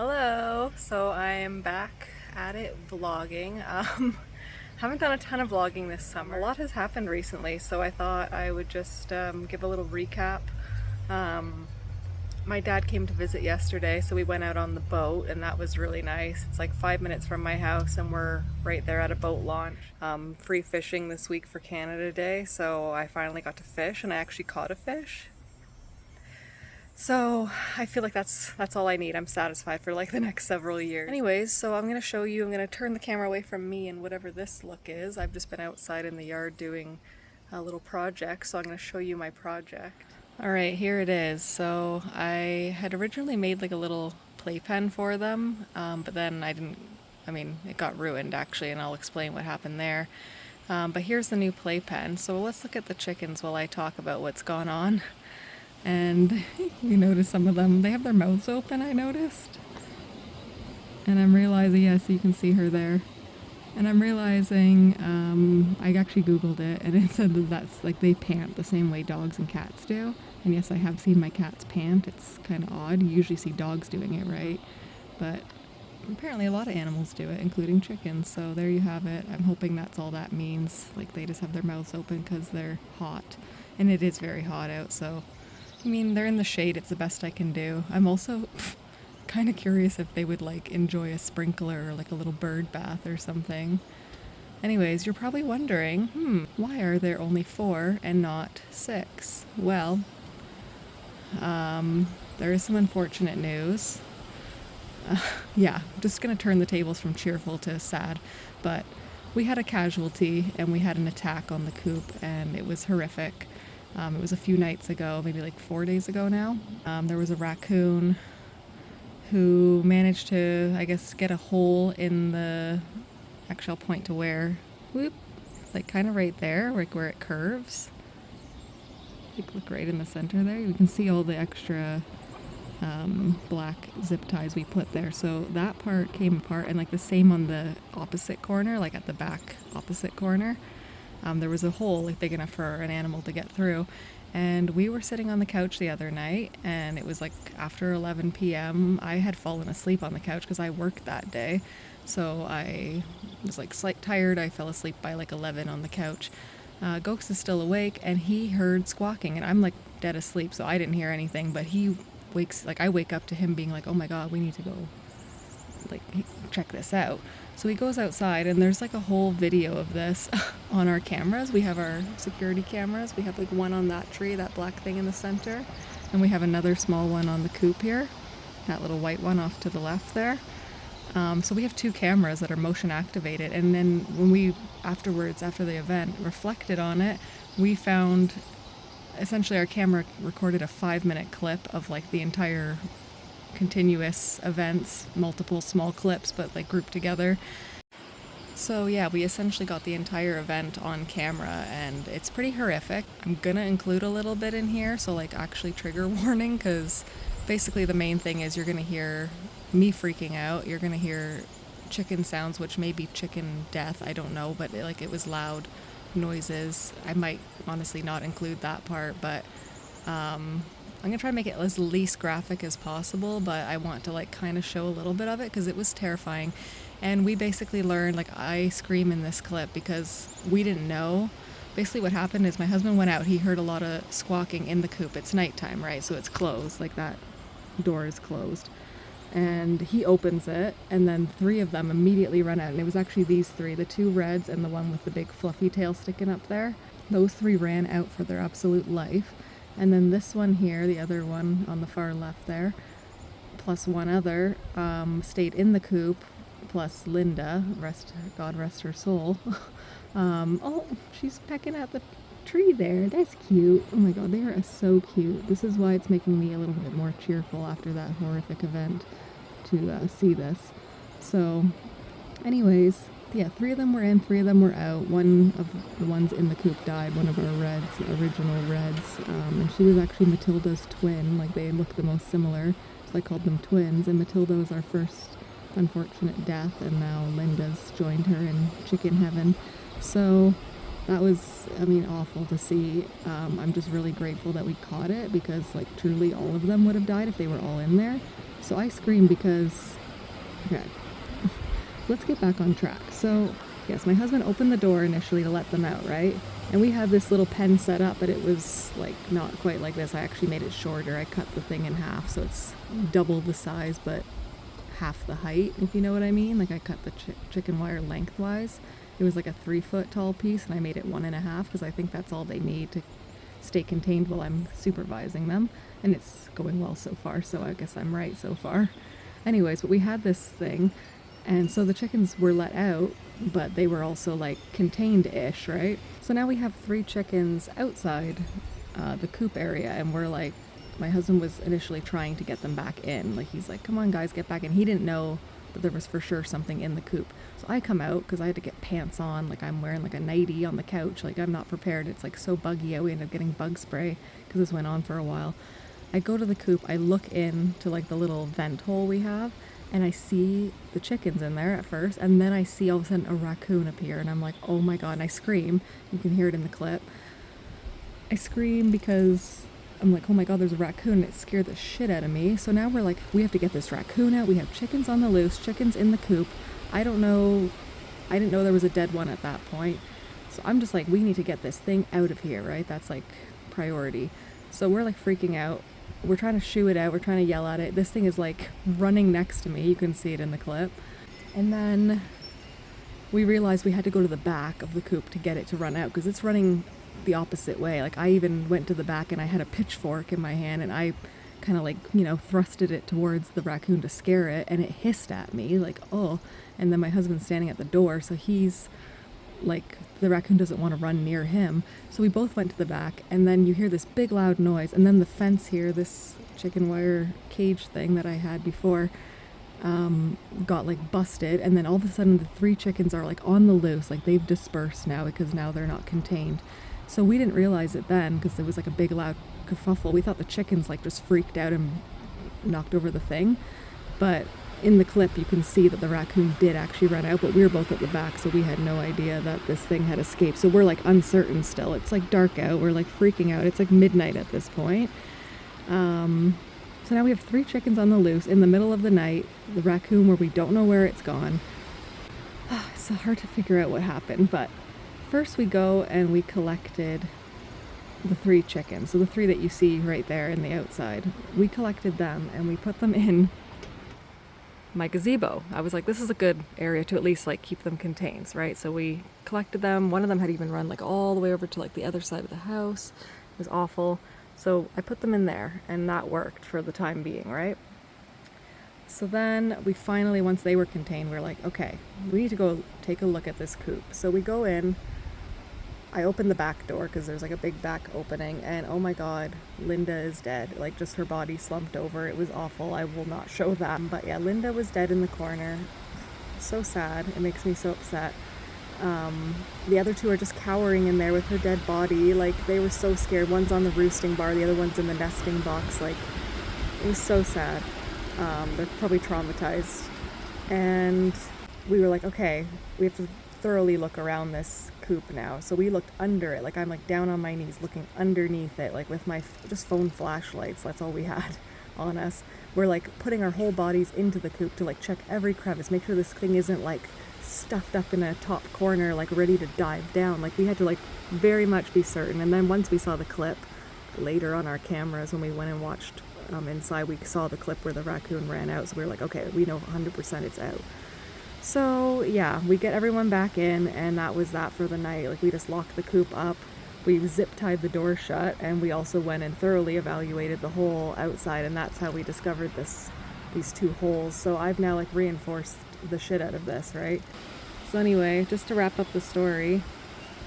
Hello! So I am back at it vlogging. Haven't done a ton of vlogging this summer. A lot has happened recently, so I thought I would just give a little recap. My dad came to visit yesterday, so we went out on the boat, and that was really nice. It's like 5 minutes from my house, and we're right there at a boat launch. Free fishing this week for Canada Day, so I finally got to fish, and I actually caught a fish. So I feel like that's all I need. I'm satisfied for like the next several years. Anyways, so I'm gonna show you, I'm gonna turn the camera away from me and whatever this look is. I've just been outside in the yard doing a little project, so I'm gonna show you my project. All right, here it is. So I had originally made like a little playpen for them, but then it got ruined actually, and I'll explain what happened there. But here's the new playpen. So let's look at the chickens while I talk about what's gone on. And you notice some of them, they have their mouths open, I noticed. And I'm realizing, yes, you can see her there. And I'm realizing, I actually Googled it, and it said that that's like they pant the same way dogs and cats do. And yes, I have seen my cats pant. It's kind of odd. You usually see dogs doing it, right? But apparently a lot of animals do it, including chickens. So there you have it. I'm hoping that's all that means. Like they just have their mouths open because they're hot. And it is very hot out, so I mean, they're in the shade, it's the best I can do. I'm also kind of curious if they would like enjoy a sprinkler or like a little bird bath or something. Anyways, you're probably wondering, why are there only 4 and not 6? Well, there is some unfortunate news. Yeah, I'm just gonna turn the tables from cheerful to sad, but we had a casualty and we had an attack on the coop, and it was horrific. It was a few nights ago, maybe like 4 days ago now. There was a raccoon who managed to, I guess, get a hole in the, actually I'll point to where, like kind of right there, like where it curves. Look right in the center there. You can see all the extra black zip ties we put there. So that part came apart, and like the same on the opposite corner, like at the back opposite corner. There was a hole like big enough for an animal to get through, and we were sitting on the couch the other night, and it was like after 11 p.m. I had fallen asleep on the couch because I worked that day, so I was like slight tired. I fell asleep by like 11 on the couch. Gokes is still awake, and he heard squawking, and I'm like dead asleep, so I didn't hear anything, but he wakes, like I wake up to him being like, oh my god, we need to go like check this out. So he goes outside, and there's like a whole video of this on our cameras. We have our security cameras. We have like one on that tree, that black thing in the center, and we have another small one on the coop here, that little white one off to the left there. So we have 2 cameras that are motion activated, and then when we afterwards, after the event, reflected on it, we found essentially our camera recorded a 5-minute clip of like the entire continuous events, multiple small clips, but like grouped together. So yeah, we essentially got the entire event on camera, and it's pretty horrific. I'm gonna include a little bit in here, so like actually trigger warning, because basically the main thing is you're gonna hear me freaking out, you're gonna hear chicken sounds, which may be chicken death, I don't know, but it was loud noises. I might honestly not include that part, but I'm gonna try to make it as least graphic as possible, but I want to like kind of show a little bit of it because it was terrifying. And we basically learned, like I scream in this clip because we didn't know. Basically what happened is my husband went out, he heard a lot of squawking in the coop. It's nighttime, right? So it's closed, like that door is closed. And he opens it, and then 3 of them immediately run out. And it was actually these 3, the 2 reds and the one with the big fluffy tail sticking up there. Those 3 ran out for their absolute life. And then this one here, the other one on the far left there, plus one other, stayed in the coop, plus Linda, God rest her soul. Oh, she's pecking at the tree there. That's cute. Oh my god, they are so cute. This is why it's making me a little bit more cheerful after that horrific event to see this. So, anyways, yeah, 3 of them were in, 3 of them were out. One of the ones in the coop died, one of our reds, original reds, and she was actually Matilda's twin. Like, they look the most similar, so I called them twins, and Matilda was our first unfortunate death, and now Linda's joined her in chicken heaven. So that was, I mean, awful to see. I'm just really grateful that we caught it because, like, truly all of them would have died if they were all in there. So I screamed because, okay, let's get back on track. So, yes, my husband opened the door initially to let them out, right? And we had this little pen set up, but it was, like, not quite like this. I actually made it shorter. I cut the thing in half, so it's double the size, but half the height, if you know what I mean. Like, I cut the chicken wire lengthwise. It was like a 3-foot tall piece, and I made it 1.5 because I think that's all they need to stay contained while I'm supervising them. And it's going well so far, so I guess I'm right so far. Anyways, but we had this thing, and so the chickens were let out, but they were also like contained-ish, right? So now we have 3 chickens outside the coop area, and we're like, my husband was initially trying to get them back in. Like, he's like, come on guys, get back in. He didn't know that there was for sure something in the coop. So I come out because I had to get pants on. Like, I'm wearing like a nightie on the couch. Like, I'm not prepared. It's like so buggy out. We ended up getting bug spray because this went on for a while. I go to the coop. I look in to like the little vent hole we have, and I see the chickens in there at first, and then I see all of a sudden a raccoon appear, and I'm like, oh my god, and I scream. You can hear it in the clip. I scream because I'm like, oh my god, there's a raccoon. It scared the shit out of me. So now we're like, we have to get this raccoon out. We have chickens on the loose, chickens in the coop. I didn't know there was a dead one at that point. So I'm just like, we need to get this thing out of here, right? That's like priority. So we're like freaking out. We're trying to shoo it out. We're trying to yell at it. This thing is like running next to me. You can see it in the clip. And then we realized we had to go to the back of the coop to get it to run out because it's running the opposite way. Like, I even went to the back and I had a pitchfork in my hand, and I kind of like, you know, thrusted it towards the raccoon to scare it, and it hissed at me like, oh. And then my husband's standing at the door, so he's like, the raccoon doesn't want to run near him. So we both went to the back, and then you hear this big loud noise, and then the fence here, this chicken wire cage thing that I had before, got like busted, and then all of a sudden the 3 chickens are like on the loose. Like, they've dispersed now because now they're not contained. So we didn't realize it then because it was like a big loud kerfuffle. We thought the chickens like just freaked out and knocked over the thing. But in the clip you can see that the raccoon did actually run out, but we were both at the back, so we had no idea that this thing had escaped. So we're like uncertain still. It's like dark out. We're like freaking out. It's like midnight at this point. So now we have 3 chickens on the loose in the middle of the night. The raccoon, where we don't know where it's gone. It's so hard to figure out what happened, but first we go and we collected the 3 chickens. So the 3 that you see right there in the outside. We collected them and we put them in my gazebo. I was like, this is a good area to at least like keep them contained, right? So we collected them. One of them had even run like all the way over to like the other side of the house. It was awful. So I put them in there, and that worked for the time being, right? So then we finally, once they were contained, we were like, okay, we need to go take a look at this coop. So we go in. I opened the back door because there's like a big back opening, and oh my god, Linda is dead. Like, just her body slumped over. It was awful. I will not show that. But yeah, Linda was dead in the corner. So sad. It makes me so upset. The other 2 are just cowering in there with her dead body. Like, they were so scared. One's on the roosting bar, the other one's in the nesting box. Like, it was so sad. They're probably traumatized. And we were like, okay, we have to thoroughly look around this coop now. So we looked under it. Like, I'm like down on my knees looking underneath it, like with my just phone flashlights. That's all we had on us. We're like putting our whole bodies into the coop to like check every crevice, make sure this thing isn't like stuffed up in a top corner, like ready to dive down. Like, we had to like very much be certain. And then once we saw the clip later on our cameras, when we went and watched inside, we saw the clip where the raccoon ran out. So we were like, okay, we know 100% it's out. So yeah, we get everyone back in, and that was that for the night. Like, we just locked the coop up, we zip tied the door shut, and we also went and thoroughly evaluated the hole outside, and that's how we discovered these 2 holes. So I've now like reinforced the shit out of this, right? So anyway, just to wrap up the story,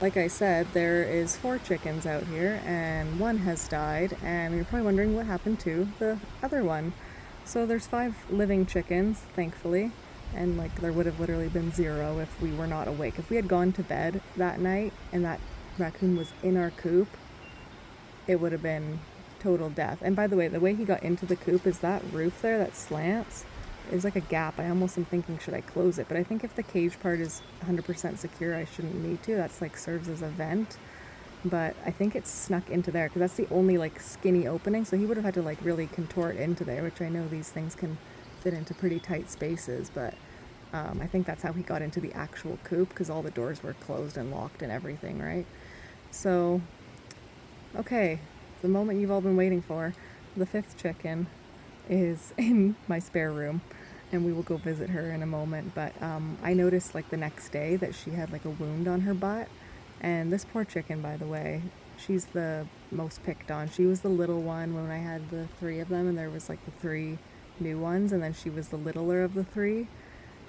like I said, there is 4 chickens out here, and 1 has died, and you're probably wondering what happened to the other one. So there's 5 living chickens, thankfully. And like, there would have literally been 0 if we were not awake. If we had gone to bed that night and that raccoon was in our coop, it would have been total death. And by the way he got into the coop is that roof there that slants. there's like a gap. I almost am thinking, should I close it? But I think if the cage part is 100% secure, I shouldn't need to. That's like serves as a vent. But I think it's snuck into there because that's the only like skinny opening. So he would have had to like really contort into there, which I know these things can fit into pretty tight spaces. But I think that's how he got into the actual coop because all the doors were closed and locked and everything, right? So, okay, the moment you've all been waiting for, the fifth chicken is in my spare room and we will go visit her in a moment. But I noticed like the next day that she had like a wound on her butt. And this poor chicken, by the way, she's the most picked on. She was the little one when I had the three of them, and there was like the three new ones, and then she was the littler of the three.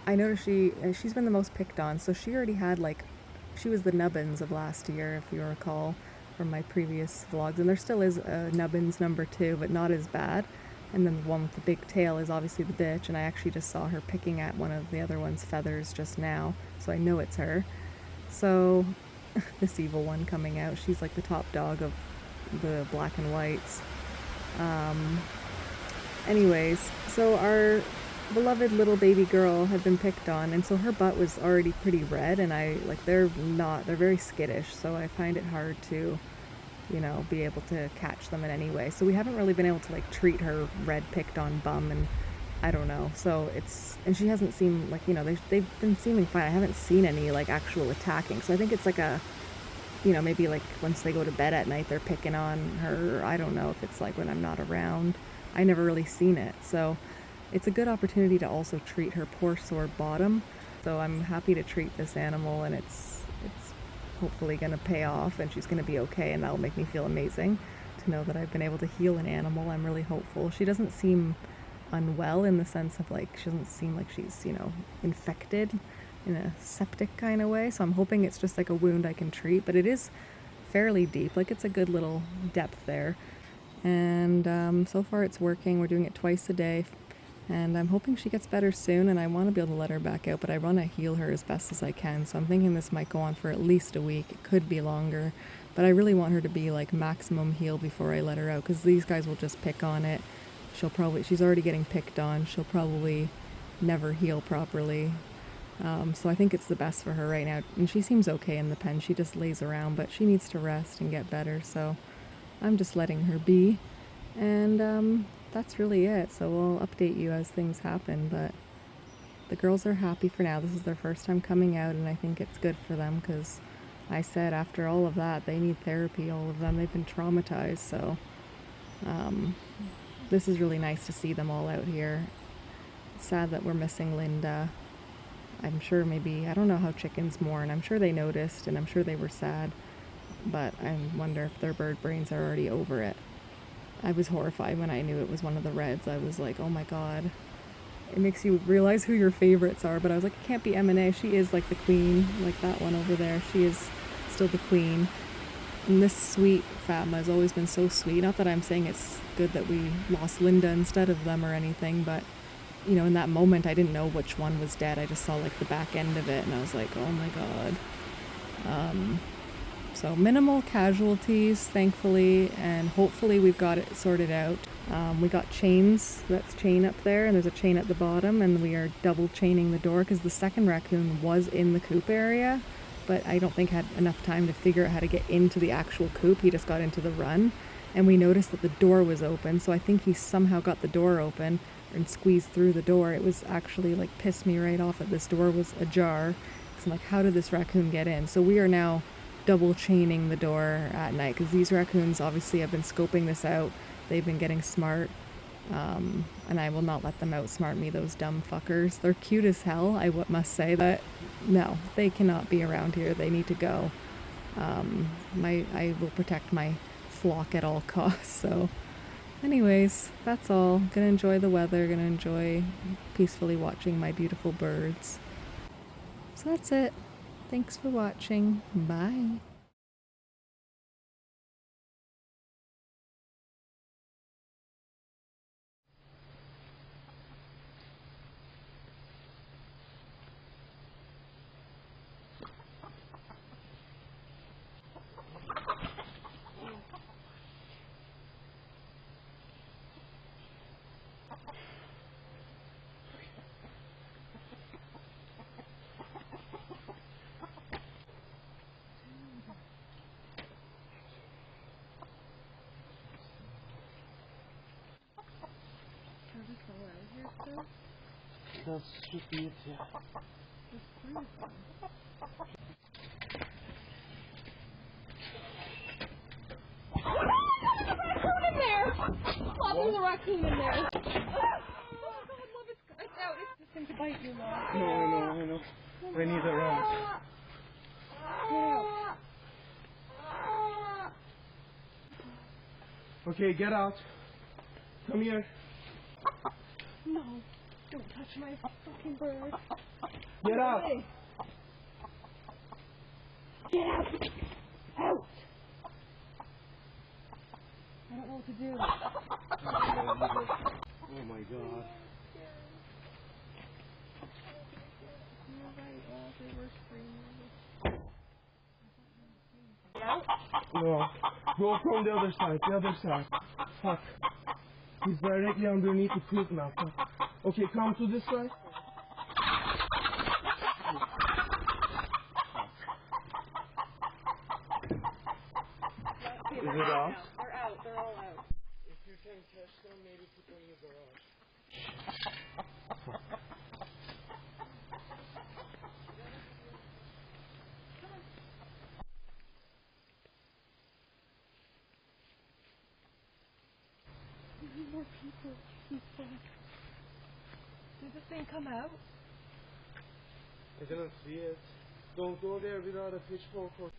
I noticed she's been the most picked on, so she already had like, she was the nubbins of last year, if you recall from my previous vlogs, and there still is a nubbins number 2, but not as bad. And then the one with the big tail is obviously the bitch, and I actually just saw her picking at one of the other one's feathers just now, so I know it's her. So this evil one coming out, she's like the top dog of the black and whites. Anyways, so our beloved little baby girl had been picked on, and so her butt was already pretty red, and they're very skittish, so I find it hard to, be able to catch them in any way. So we haven't really been able to like treat her red picked on bum, and I don't know. So and she hasn't seemed like, they've been seeming fine. I haven't seen any like actual attacking. So I think it's like maybe like once they go to bed at night, they're picking on her. I don't know if it's like when I'm not around. I never really seen it. So it's a good opportunity to also treat her poor sore bottom. So I'm happy to treat this animal, and it's hopefully going to pay off, and she's going to be okay, and that will make me feel amazing to know that I've been able to heal an animal. I'm really hopeful. She doesn't seem unwell in the sense of like, she doesn't seem like she's, infected in a septic kind of way. So I'm hoping it's just like a wound I can treat, but it is fairly deep. Like it's a good little depth there. And so far it's working. We're doing it twice a day. And I'm hoping she gets better soon, and I want to be able to let her back out, but I want to heal her as best as I can. So I'm thinking this might go on for at least a week. It could be longer, but I really want her to be like maximum heal before I let her out, because these guys will just pick on it. She's already getting picked on. She'll probably never heal properly. So I think it's the best for her right now. And she seems okay in the pen. She just lays around, but she needs to rest and get better. So I'm just letting her be. And that's really it. So we'll update you as things happen. But the girls are happy for now. This is their first time coming out, and I think it's good for them because I said after all of that, they need therapy, all of them. They've been traumatized. So this is really nice to see them all out here. It's sad that we're missing Linda. I'm sure I don't know how chickens mourn. I'm sure they noticed, and I'm sure they were sad, but I wonder if their bird brains are already over it. I was horrified when I knew it was one of the reds. I was like, oh my god. It makes you realize who your favorites are, but I was like, it can't be M&A. She is like the queen, like that one over there. She is still the queen. And this sweet Fatma has always been so sweet. Not that I'm saying it's good that we lost Linda instead of them or anything, but in that moment I didn't know which one was dead. I just saw like the back end of it, and I was like, oh my god. So minimal casualties, thankfully, and hopefully we've got it sorted out. We got chains, that's chain up there, and there's a chain at the bottom, and we are double chaining the door because the second raccoon was in the coop area, but I don't think had enough time to figure out how to get into the actual coop. He just got into the run, and we noticed that the door was open, so I think he somehow got the door open and squeezed through the door. It was actually like pissed me right off that this door was ajar. So I'm like, how did this raccoon get in? So we are now double chaining the door at night because these raccoons obviously have been scoping this out. They've been getting smart, and I will not let them outsmart me, those dumb fuckers. They're cute as hell, I must say, but no, they cannot be around here. They need to go. I will protect my flock at all costs. So anyways, that's all. Gonna enjoy the weather, gonna enjoy peacefully watching my beautiful birds. So that's it. Thanks for watching. Bye. first? That should be it, yeah. There's 3 of them. There's a raccoon in there! Oh my god, love, it's out. It's just going to bite you, Mom. No, I know. I need a rat. Okay, get out. Come here. No, don't touch my fucking bird. Get out. Get out! Out! I don't know what to do. Oh my god. You're right, well, they were screaming. No. Go from the other side. Fuck. He's directly underneath the coop now. Fuck. Okay, come to this side. Is it out? They're out. They're all out. If you can catch them, maybe put them in the garage. More people. Did this thing come out? I didn't see it. Don't go there without a pitchfork or...